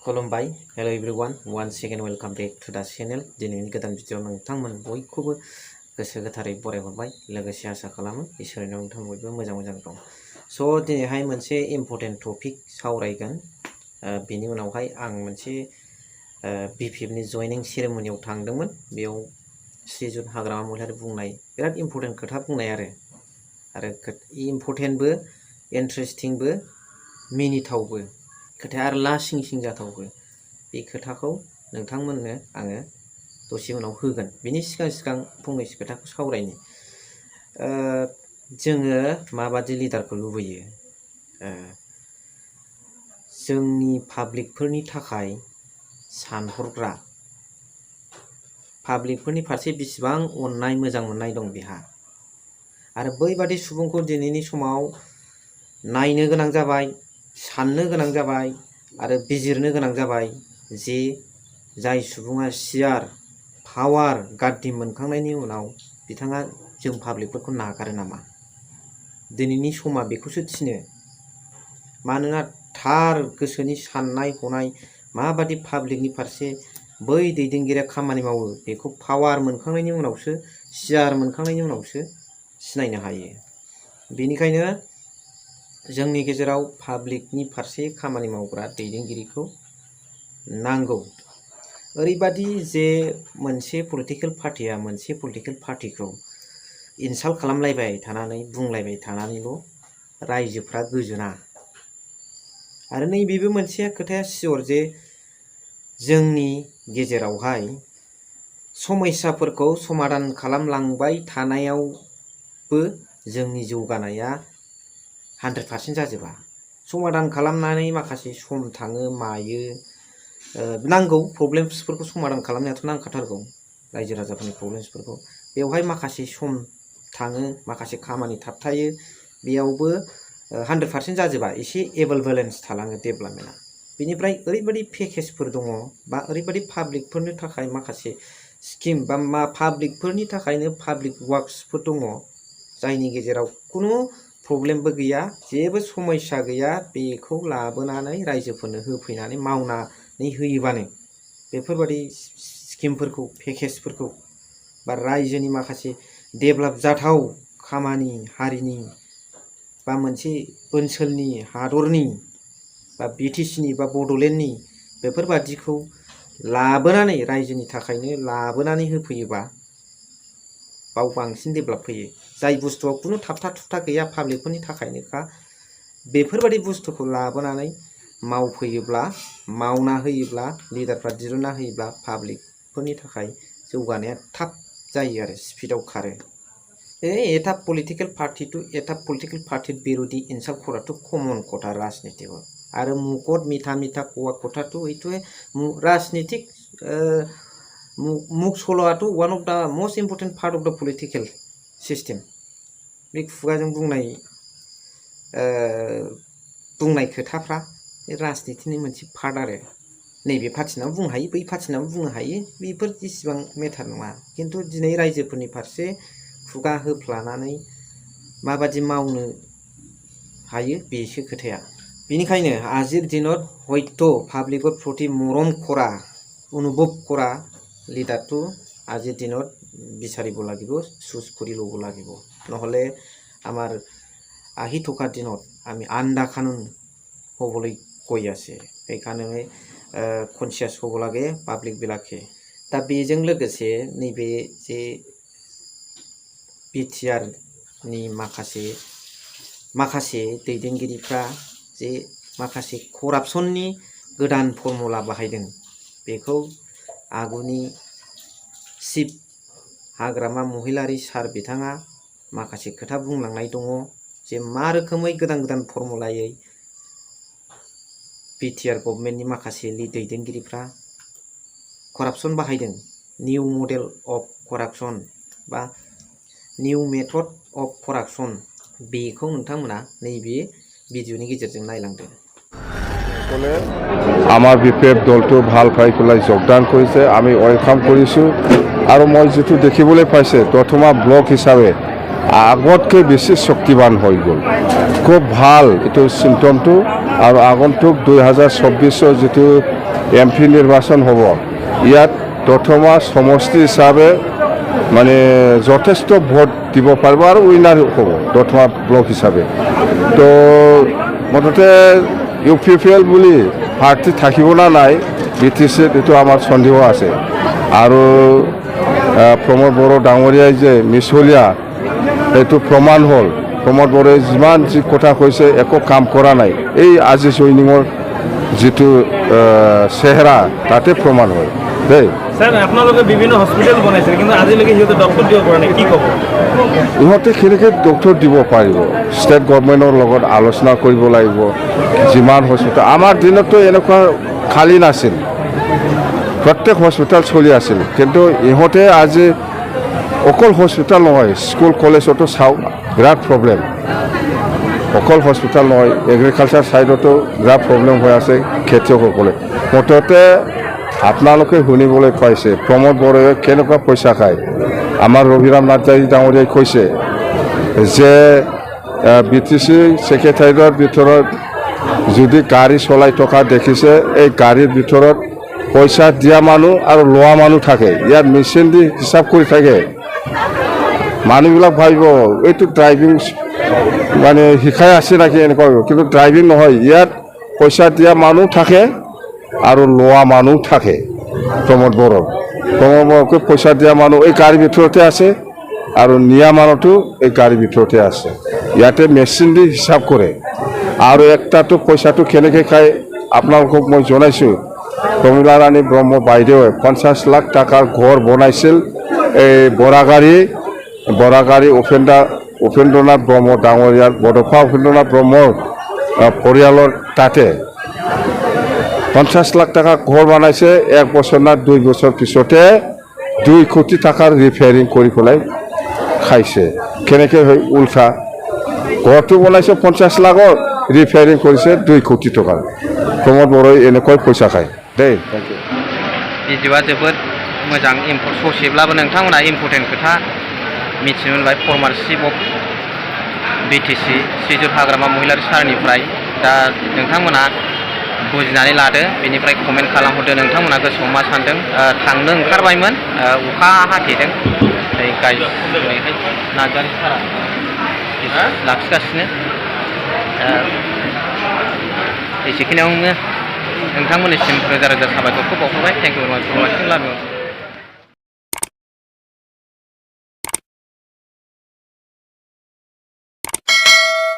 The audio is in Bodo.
खुलुमबाय hello everyone once again welcome back to the channel दिनैनि गोदान भिडिअ नोंथांमोन बयखौबो गोसो गोथारै बरायहरबाय लोगोसे आसा खालामो इसोरनाव नोंथां बयबो मोजां दं स' दिनैहाय मोनसे इम्पोर्टेन्ट टपिक सावरायगोन बेनि उनावहाय आं मोनसे बिपिएफनि जयनिं सेरेमनियाव थांदोंमोन बेयाव श्रीजुत हाग्रामा महिलारि बुंनाय बिराद इम्पोर्टेन्ट खोथा बुंनाय आरो इम्पोर्टेन्टबो इन्ट्रेस्टिंबो मिनिथावबो खोथाया आरो लासिं सिं जाथावबो बे खोथाखौ नोंथांमोननो आङो दसे उनाव होगोन बिनि सिगां फंनैसो खोथाखौ सावरायनि जोङो माबादि लिडारखौ लुबैयो जोंनि पाब्लिकफोरनि थाखाय सानहरग्रा पाब्लिकफोरनि फारसे बेसेबां अननाय मोजां मोननाय दं बेहा आरो बैबादि सुबुंखौ दिनैनि समाव नायनो गोनां जाबाय साननो गोनां जाबाय आरो बिजिरनो गोनां जाबाय जे जाय सुबुङा सियार पावार गाद्दि मोनखांनायनि उनाव बिथाङा जों पाब्लिकफोरखौ नागारो नामा दिनैनि समा बेखौसो थिनो मानोना थार गोसोनि साननाय हनाय माबादि पाब्लिकनि फारसे बै दैदेनगिरिया खामानि मावो बेखौ पावार मोनखांनायनि उनावसो सियार मोनखांनायनि उनावसो सिनायनो हायो बेनिखायनो जोंनि गेजेराव पाब्लिकनि फारसे खामानि मावग्रा दैदेनगिरिखौ नांगौ ओरैबादि जे मोनसे पलिटिकेल पार्टिया मोनसे पलिटिकेल पार्टिखौ इनसाल्ट खालामलायबाय थानानै बुंलायबाय थानानैल' रायजोफ्रा गोजोना आरो नैबेबो मोनसे खोथाया सियर जे जोंनि गेजेरावहाय समस्याफोरखौ समाधान खालामलांबाय थानायावबो जोंनि जौगानाया 100% जाजोबा समाधान खालामनानै माखासे सम थाङो मायो नांगौ प्रब्लेम्सफोरखौ समाधान खालामनायाथ' नांखाथारगौ रायजो राजाफोरनि प्रब्लेम्सफोरखौ बेवहाय माखासे सम थाङो माखासे खामानि थाबथायो बेयावबो 100% जाजोबा एसे एभेलेबेलेन्स थालाङो डेभेलपमेन्टआ बेनिफ्राय ओरैबायदि पेकेजफोर दङ बा ओरैबायदि पाब्लिकफोरनि थाखाय माखासे स्किम बा पाब्लिकफोरनि थाखायनो पाब्लिक वार्क्सफोर दङ जायनि गेजेराव खुनु प्रब्लेमबो गैया जेबो समस्या गैया बेखौ लाबोनानै रायजोफोरनो होफैनानै मावनानै होयोबानो बेफोरबायदि स्किमफोरखौ पेकेजफोरखौ बा रायजोनि माखासे डेभेलप जाथाव खामानि हारिनि बा मोनसे ओनसोलनि हादरनि बा बिटिसिनि बा बड'लेण्डनि बेफोरबादिखौ लाबोनानै रायजोनि थाखायनो लाबोनानै होफैयोबा बाव बांसिन डेभेलप फैयो जाय बुस्थुआव खुनु थाबथा थुबथा गैया पाब्लिकफोरनि थाखायनोखा बेफोरबायदि बुस्थुखौ लाबोनानै मावफैयोब्ला मावना होयोब्ला लिडारफ्रा दिरुनना होयोब्ला पाब्लिकफोरनि थाखाय जौगानाया थाब जायो आरो स्पिडआव खारो एटा पलिटिकल पार्टी बिरोधी इनसाल्ट कराथ' कमन कथा राजनीतिआव आरो मुकट मिठा कथाथ' हयथ' राजनीतिक मुख सल'आथ' वान अफ द मोस्ट इम्पर्टेन्ट पार्ट अफ द पलिटिकल सिस्टेम बे खुगाजों बुंनाय खोथाफ्रा राजनीतिनि मोनसे पार्ट आरो नैबे पार्टिनाव बुंनो हायो बै पार्टिनाव बुंनो हायो बेफोर इसिबां मेटार नङा खिन्थु दिनै रायजोफोरनि फारसे खुगा होफ्लानानै माबादि मावनो हायो बेसो खोथाया बेनिखायनो आजिर दिनत हयथ' पाब्लिকৰ प्रति মৰম কৰা অনুভৱ কৰা লিডাৰটো আজিৰ দিনত বিচাৰিব লাগিব চুজ কৰি ল'ব লাগিব নহ'লে আমাৰ আহি থকা দিনত আমি আন্দা কানুন হ'বলৈ গৈ আছে সেইকাৰণে কনसियास হ'ব লাগে পাব্লিক বিলাকে दा बेजों लोगोसे नैबे जे बिटिआर नि माखासे दैदेनगिरिफ्रा जे माखासे करापसननि गोदान फर्मुला बाहायदों बेखौ आगुनि चिफ हाग्रामा महिलारि सार बिथाङा माखासे खोथा बुंलांनाय दङ जे मा रोखोमै गोदान फर्मुलायै बिटिआर गभर्नमेन्टनि माखासे दैदेनगिरिफ्रा करापसन बाहायदों निउ मडेल अफ करापसन बा निउ मेथड अफ करापसन बेखौ नोंथांमोना नैबे ভিডিঅ'नि गेजेरजों नायलांदों আমাৰ বিপিএফ দলটো ভাল পাই পেলাই যোগদান কৰিছে আমি ওয়েলকাম কৰিছোঁ আৰু মই যেটো দেখিবলৈ পাইছে দতমা ব্লক হিচাপে আগতকৈ বেছি শক্তিবান হৈ গ'ল খুব ভাল এটো সিম্পটমটো আৰু আগন্তুক 2024 যেটো MP নিৰ্বাচন হ'ব ইয়াত দতমা সমষ্টি হিচাপে মানে যথেষ্ট ভোট দিব পাৰিব আৰু উইনাৰ হ'ব দতমা ব্লক হিচাপে তো মুঠতে UPPL বুলি পাৰ্টি থাকিব না নাই BTCত এইটো আমাৰ সন্দেহ আছে আৰু প্ৰমোদ বড়ো ডাঙৰীয়াই যে মিছলীয়া এইটো প্ৰমাণ হ'ল প্ৰমোদ বড়োৱে যিমান যি কথা কৈছে একো কাম কৰা নাই এই আজি জইনিঙৰ যিটো চেহেৰা তাতে প্ৰমাণ হয় দেই স্যার আপোনালোকে বিভিন্ন হস্পিটেল বনাইছে কিন্তু আজিলৈকে সিহঁতে ডক্টৰ দিব পৰা নাই কি ক'ব ইহঁতে কেনেকৈ ডক্টৰ দিব পাৰিব ষ্টেট গভৰ্ণমেণ্টৰ লগত আলোচনা কৰিব লাগিব যিমান হস্পিটেল আমাৰ দিনততো এনেকুৱা খালী নাছিল প্ৰত্যেক হস্পিটেল চলি আছিল কিন্তু ইহঁতে আজি অকল হস্পিটেল নহয় স্কুল কলেজতো চাওক বিৰাট প্ৰব্লেম অকল হস্পিটেল নহয় এগ্ৰিকালচাৰ ছাইডতো বিৰাট প্ৰব্লেম হৈ আছে খেতিয়কসকলে মুঠতে আপোনালোকে শুনিবলৈ পাইছে প্ৰমোদ বড়োৱে কেনেকুৱা পইচা খায় আমাৰ ৰবিৰাম নাৰ্জাৰী ডাঙৰীয়াই কৈছে যে BTC ছেক্ৰেটাৰীৰ ভিতৰত যদি গাড়ী চলাই থকা দেখিছে এই গাড়ীৰ ভিতৰত পইচা দিয়া মানুহ আৰু লোৱা মানুহ থাকে ইয়াত মেচিন দি হিচাপ কৰি থাকে মানুহবিলাক ভাবিব এইটো ড্ৰাইভিং মানে শিকাই আছে নেকি এনেকুৱা কিন্তু ড্ৰাইভিং নহয় ইয়াত পইচা দিয়া মানুহ থাকে আৰু লোৱা মানুহ থাকে প্ৰমোদ বড়োকে পইচা দিয়া মানুহ এই গাড়ীৰ ভিতৰতে আছে আৰু নিয়া মানুহটো এই গাড়ীৰ ভিতৰতে আছে ইয়াতে মেচিন দি হিচাপ কৰে আৰু একটাতো পইচাটো কেনেকৈ খায় আপোনালোকক মই জনাইছোঁ প্ৰমীলা ৰাণী ব্ৰহ্ম বাইদেৱে 50 লাখ টকাৰ ঘৰ বনাইছিল এই বৰাগাড়ী উপেন্দ্ৰনাথ ব্ৰহ্ম ডাঙৰীয়াৰ বডফা উপেন্দ্ৰনাথ ব্ৰহ্মৰ পৰিয়ালৰ তাতে 50 লাখ টকা ঘৰ বনাইছে 1 বছৰ না 2 বছৰ পিছতে 2 কোটি টকাৰ ৰিপেয়াৰিং কৰি পেলাই খাইছে কেনেকৈ হয় উল্টা ঘৰটো বনাইছে 50 লাখৰ ৰিপেয়াৰিং কৰিছে 2 কোটি টকাৰ প্ৰমোদ বড়োৱে এনেকৈ পইচা খায় দেই থ্যাংক ইউ भिडिअ'आ जोबोद मोजां ससेब्लाबो नोंथांमोना इम्परटेन्ट खोथा मिथिनो मोनबाय फर्मार चिफ अफ BTC श्रीजुत हाग्रामा महिलारि सारनिफ्राय दा नोंथांमोना बुजिनानै लादो बेनिफ्राय कमेन्ट खालामहरदो नोंथांमोना गोसोआव मा सानदों थांनो ओंखारबायमोन अखा हाथेदों गायनायखाय नार्जारी सारा लाखिगासिनो एसेखिनियावनो नोंथांमोननिसिम रोजा रोजा साबायखरखौ बावहरबाय थेंक इउ फर वाचिं लाभ इउ